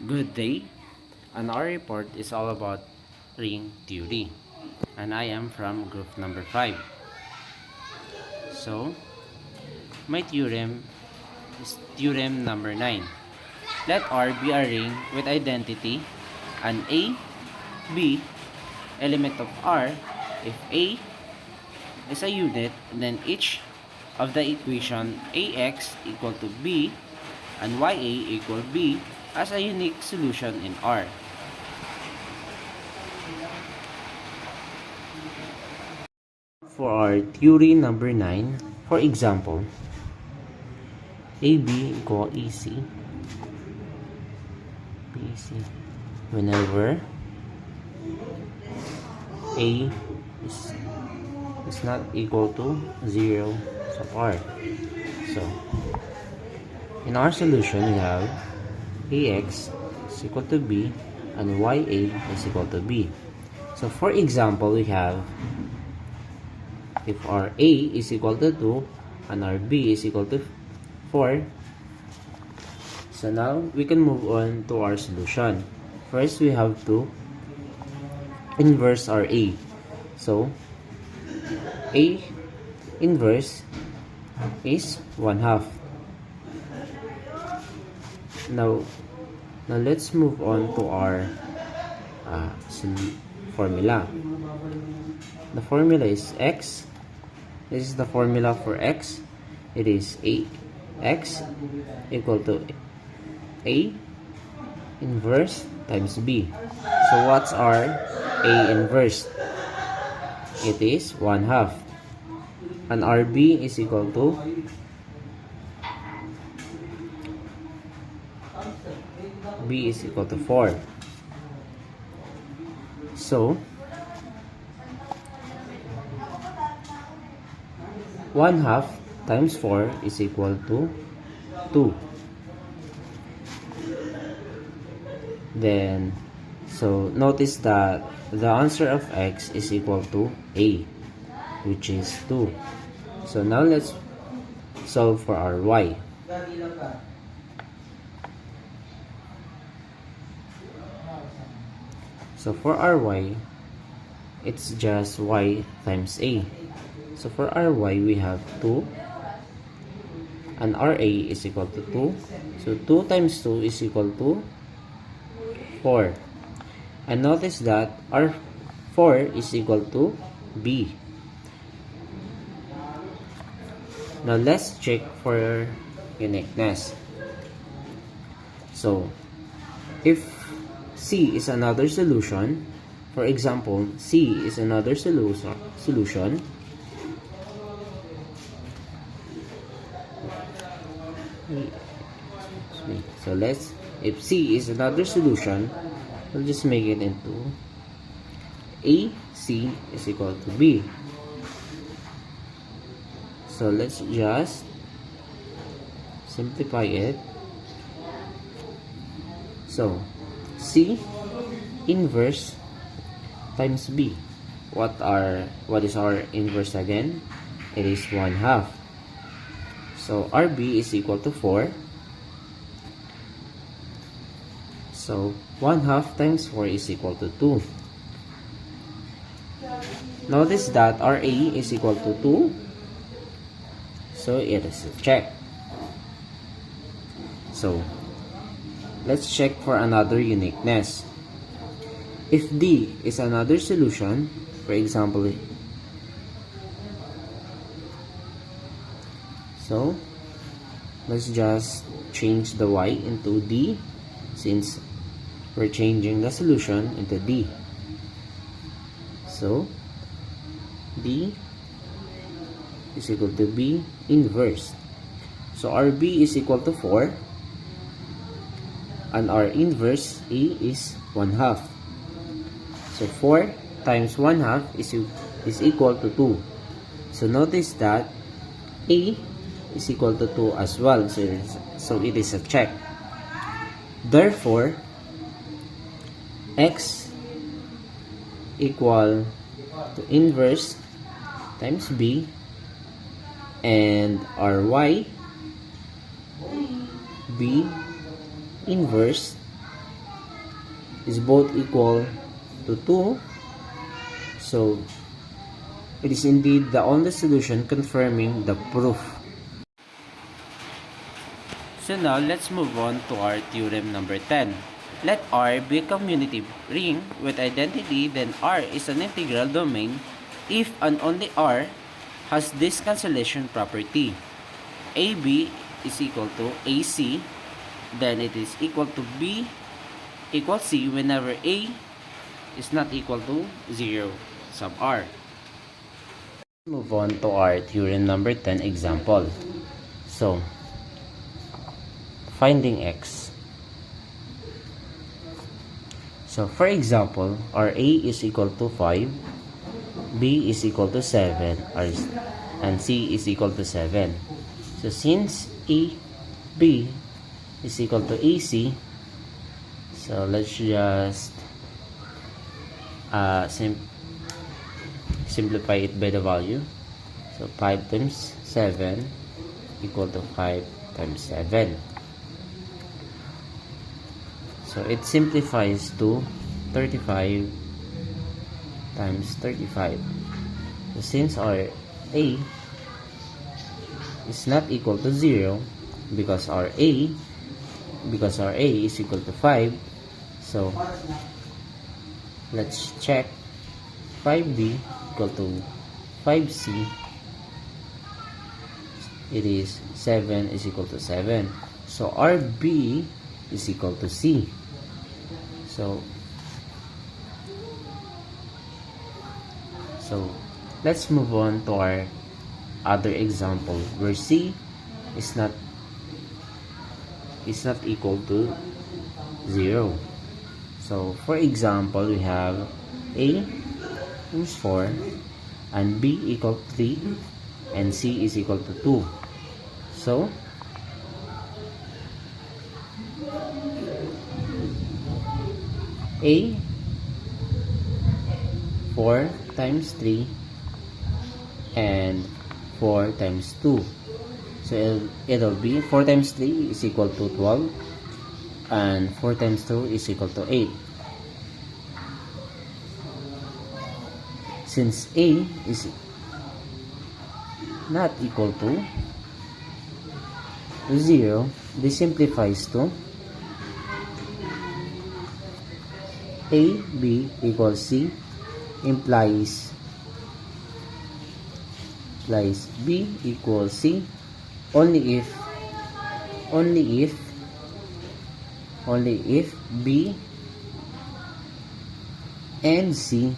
Good day, and our report is all about ring theory, and I am from group number 5. So, my theorem is theorem number 9. Let R be a ring with identity and A, B, element of R. If A is a unit, then each of the equation AX equal to B and YA equal B as a unique solution in R. For our theory number 9, for example, AB equal EC, BC, whenever A is not equal to 0 sub R. So, in our solution, we have AX is equal to B and YA is equal to B. So, for example, we have if our A is equal to 2 and our B is equal to 4, so now we can move on to our solution. First, we have to inverse our A. So, A inverse is 1/2. Now let's move on to our formula. The formula is X. This is the formula for X. It is X equal to A inverse times B. So what's our A inverse? It is 1/2. And our B is equal to B is equal to 4. So 1/2 times 4 is equal to 2. Then, so notice that the answer of X is equal to A, which is 2. So now let's solve for our Y. So for our Y, it's just Y times A. So for our Y, we have 2 and our A is equal to 2. So 2 times 2 is equal to 4. And notice that our 4 is equal to B. Now let's check for uniqueness. So if C is another solution, for example, C is another solution. So if C is another solution, we'll just make it into AC is equal to B. So let's just simplify it. So C inverse times B. What is our inverse again? It is 1/2. So RB is equal to 4. So 1/2 times 4 is equal to 2. Notice that RA is equal to 2. So it is a check. So let's check for another uniqueness. If D is another solution, for example, so let's just change the Y into D since we're changing the solution into D. So D is equal to B inverse. So our B is equal to 4 and our inverse A is 1/2. So 4 times 1/2 is equal to 2. So notice that A is equal to 2 as well. So it is a check. Therefore, X equal to inverse times B and our Y B inverse is both equal to 2. So it is indeed the only solution confirming the proof. So now let's move on to our theorem number 10. Let R be a community ring with identity, then R is an integral domain if and only R has this cancellation property. AB is equal to AC, then it is equal to B equals C whenever A is not equal to 0 sub R. Move on to our theorem number 10 example. So, finding X. So, for example, our A is equal to 5, B is equal to 7, and C is equal to 7. So, since B is equal to AC, so let's just simplify it by the value. So 5 times 7 equal to 5 times 7. So it simplifies to 35 times 35. So since our A is not equal to 0 because our A is equal to 5, so let's check 5B equal to 5C. It is 7 is equal to 7. So RB is equal to C. So let's move on to our other example where C is not equal to 0. So for example, we have A is 4 and B equal to 3 and C is equal to 2. So A 4 times 3 and 4 times 2. So it'll be 4 times 3 is equal to 12 and 4 times 2 is equal to 8. Since A is not equal to 0, this simplifies to AB equals C implies B equals C only if B and C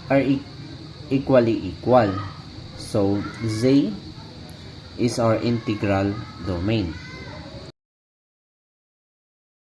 are equally equal. So Z is our integral domain.